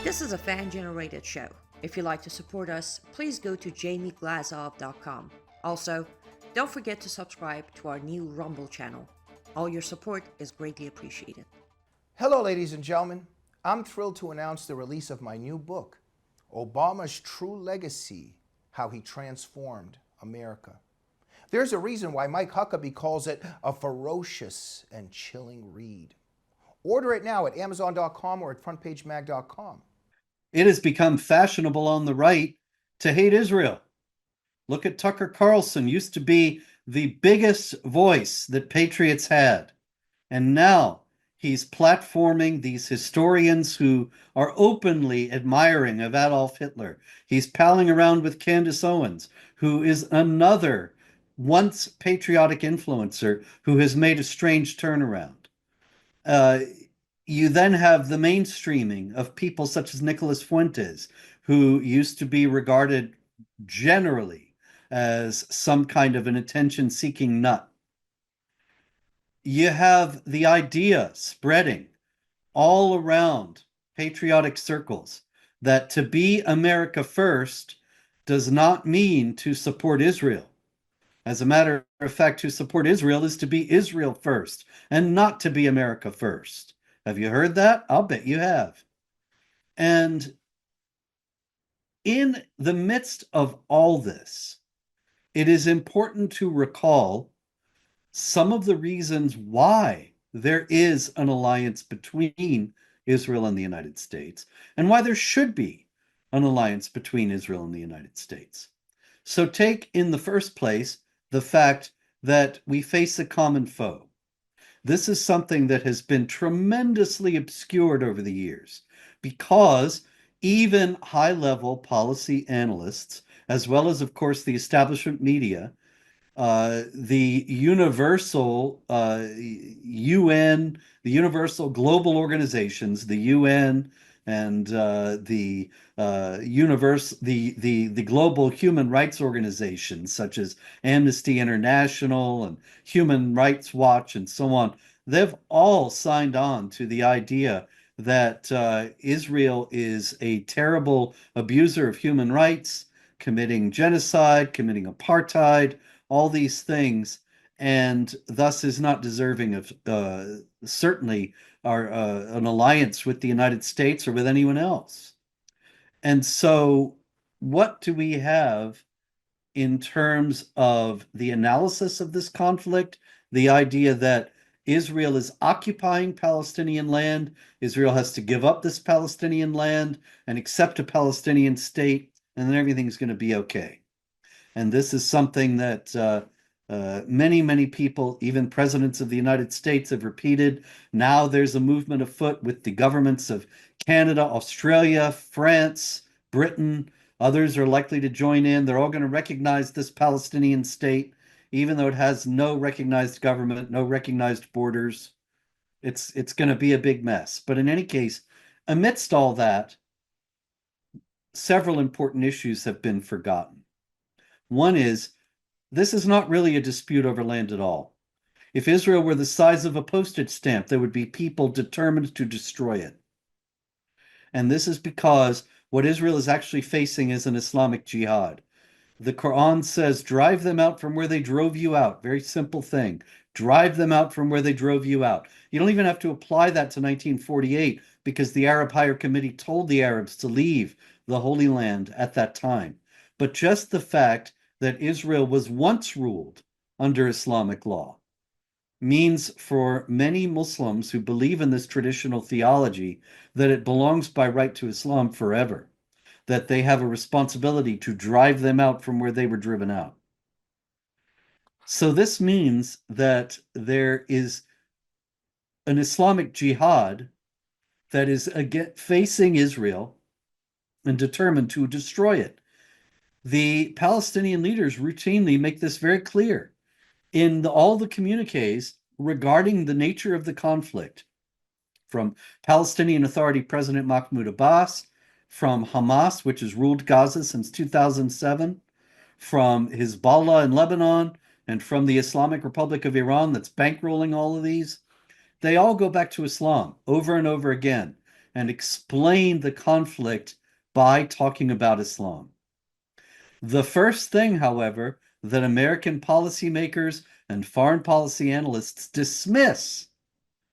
This is a fan-generated show. If you'd like to support us, please go to jamieglazov.com. Also, don't forget to subscribe to our new Rumble channel. All your support is greatly appreciated. Hello, ladies and gentlemen. I'm thrilled to announce the release of my new book, Obama's True Legacy: How He Transformed America. There's a reason why Mike Huckabee calls it a ferocious and chilling read. Order it now at Amazon.com or at FrontPageMag.com. It has become fashionable on the right to hate Israel. Look at Tucker Carlson, used to be the biggest voice that patriots had. And now he's platforming these historians who are openly admiring of Adolf Hitler. He's palling around with Candace Owens, who is another once patriotic influencer who has made a strange turnaround. You then have the mainstreaming of people such as Nicholas Fuentes, who used to be regarded generally as some kind of an attention-seeking nut. You have the idea spreading all around patriotic circles that to be America first does not mean to support Israel. As a matter of fact, to support Israel is to be Israel first and not to be America first. Have you heard that? I'll bet you have. And in the midst of all this, it is important to recall some of the reasons why there is an alliance between Israel and the United States, and why there should be an alliance between Israel and the United States. So take, in the first place, the fact that we face a common foe. This is something that has been tremendously obscured over the years because even high-level policy analysts, as well as, of course, the establishment media, the universal UN, the universal global organizations, the UN and the global human rights organizations such as Amnesty International and Human Rights Watch and so on, they've all signed on to the idea that Israel is a terrible abuser of human rights, committing genocide, committing apartheid, all these things, and thus is not deserving of certainly an alliance with the United States or with anyone else. And so what do we have in terms of the analysis of this conflict? The idea that Israel is occupying Palestinian land, Israel has to give up this Palestinian land and accept a Palestinian state, and then everything's going to be okay. And this is something that many, many people, even presidents of the United States, have repeated. Now there's a movement afoot with the governments of Canada, Australia, France, Britain. Others are likely to join in. They're all going to recognize this Palestinian state, even though it has no recognized government, no recognized borders. It's going to be a big mess. But in any case, amidst all that, several important issues have been forgotten. One is, this is not really a dispute over land at all. If Israel were the size of a postage stamp, there would be people determined to destroy it. And this is because what Israel is actually facing is an Islamic Jihad. The Quran says, drive them out from where they drove you out. Very simple thing. Drive them out from where they drove you out. You don't even have to apply that to 1948 because the Arab Higher Committee told the Arabs to leave the Holy Land at that time. But just the fact that Israel was once ruled under Islamic law means for many Muslims who believe in this traditional theology that it belongs by right to Islam forever, that they have a responsibility to drive them out from where they were driven out. So this means that there is an Islamic Jihad that is facing Israel and determined to destroy it. The Palestinian leaders routinely make this very clear in all the communiques regarding the nature of the conflict, from Palestinian Authority President Mahmoud Abbas, from Hamas, which has ruled Gaza since 2007, from Hezbollah in Lebanon, and from the Islamic Republic of Iran that's bankrolling all of these. They all go back to Islam over and over again. and explain the conflict by talking about Islam. The first thing, however, that American policymakers and foreign policy analysts dismiss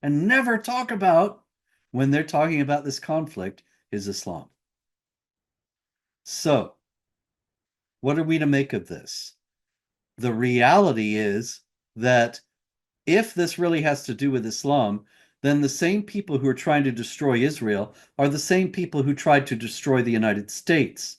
and never talk about when they're talking about this conflict is Islam. So, what are we to make of this? The reality is that if this really has to do with Islam, then the same people who are trying to destroy Israel are the same people who tried to destroy the United States.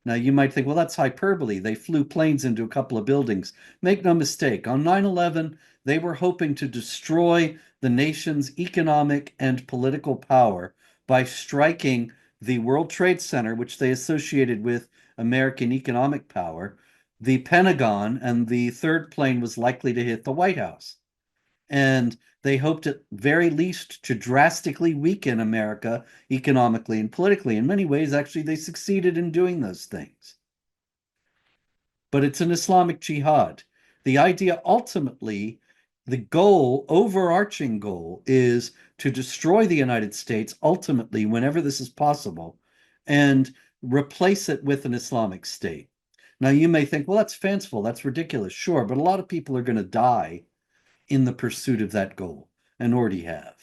Now, you might think, well, that's hyperbole. They flew planes into a couple of buildings. Make no mistake, on 9/11, they were hoping to destroy the nation's economic and political power by striking the World Trade Center, which they associated with American economic power, the Pentagon, and the third plane was likely to hit the White House. And they hoped at very least to drastically weaken America economically and politically. In many ways, actually, they succeeded in doing those things. But it's an Islamic Jihad. The idea ultimately, the goal, overarching goal, is to destroy the United States ultimately, whenever this is possible, and replace it with an Islamic state. Now, you may think, well, that's fanciful, that's ridiculous. Sure, but a lot of people are going to die in the pursuit of that goal and already have.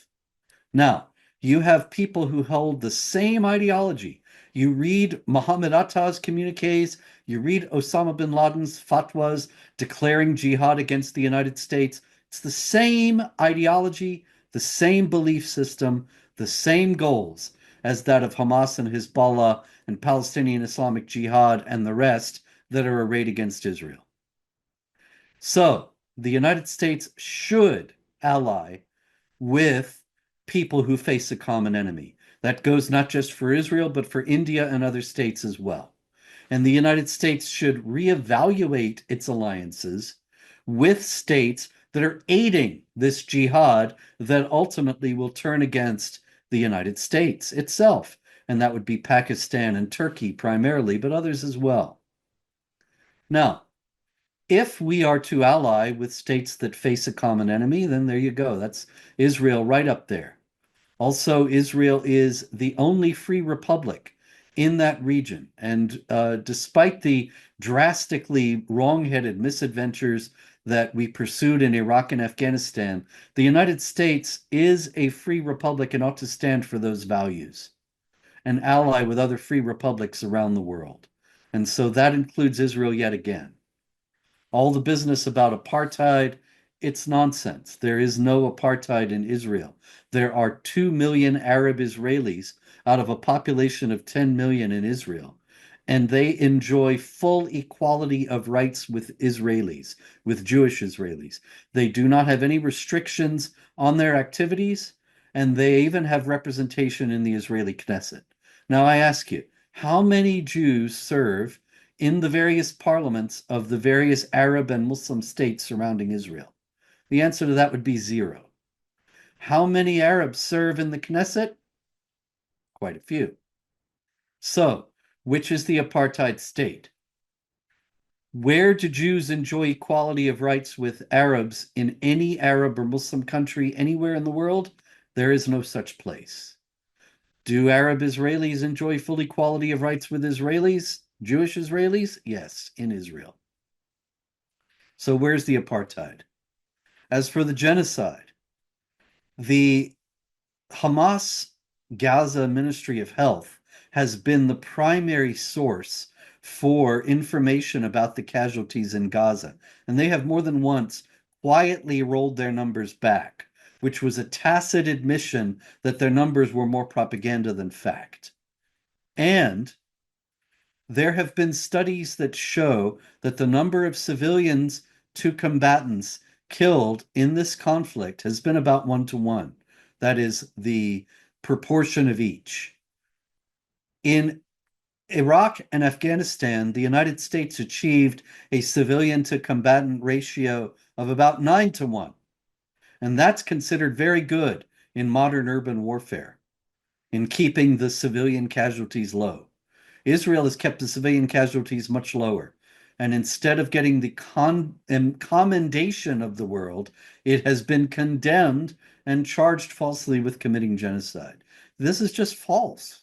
Now, you have people who hold the same ideology. You read Muhammad Atta's communiques, you read Osama bin Laden's fatwas declaring jihad against the United States. It's the same ideology, the same belief system, the same goals as that of Hamas and Hezbollah and Palestinian Islamic Jihad and the rest that are arrayed against Israel. So, the United States should ally with people who face a common enemy. That goes not just for Israel, but for India and other states as well. And the United States should reevaluate its alliances with states that are aiding this jihad that ultimately will turn against the United States itself. And that would be Pakistan and Turkey primarily, but others as well. Now, if we are to ally with states that face a common enemy, then there you go. That's Israel right up there. Also, Israel is the only free republic in that region. And despite the drastically wrong-headed misadventures that we pursued in Iraq and Afghanistan, the United States is a free republic and ought to stand for those values and ally with other free republics around the world. And so that includes Israel yet again. All the business about apartheid, it's nonsense. There is no apartheid in Israel. There are 2 million Arab Israelis out of a population of 10 million in Israel, and they enjoy full equality of rights with Israelis, with Jewish Israelis. They do not have any restrictions on their activities, and they even have representation in the Israeli Knesset. Now I ask you, how many Jews serve in the various parliaments of the various Arab and Muslim states surrounding Israel? The answer to that would be 0. How many Arabs serve in the Knesset? Quite a few. So, which is the apartheid state? Where do Jews enjoy equality of rights with Arabs in any Arab or Muslim country anywhere in the world? There is no such place. Do Arab Israelis enjoy full equality of rights with Israelis? Jewish Israelis? Yes, in Israel. So where's the apartheid? As for the genocide, the Hamas Gaza Ministry of Health has been the primary source for information about the casualties in Gaza. And they have more than once quietly rolled their numbers back, which was a tacit admission that their numbers were more propaganda than fact. And there have been studies that show that the number of civilians to combatants killed in this conflict has been about 1-to-1. That is the proportion of each. In Iraq and Afghanistan, the United States achieved a civilian to combatant ratio of about 9-to-1. And that's considered very good in modern urban warfare, in keeping the civilian casualties low. Israel has kept the civilian casualties much lower. And instead of getting the commendation of the world, it has been condemned and charged falsely with committing genocide. This is just false.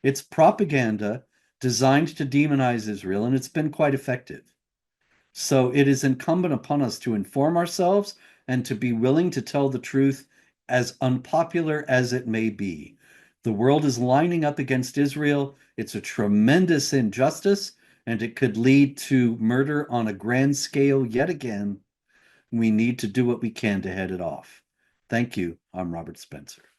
It's propaganda designed to demonize Israel, and it's been quite effective. So it is incumbent upon us to inform ourselves and to be willing to tell the truth, as unpopular as it may be. The world is lining up against Israel. It's a tremendous injustice, and it could lead to murder on a grand scale yet again. We need to do what we can to head it off. Thank you. I'm Robert Spencer.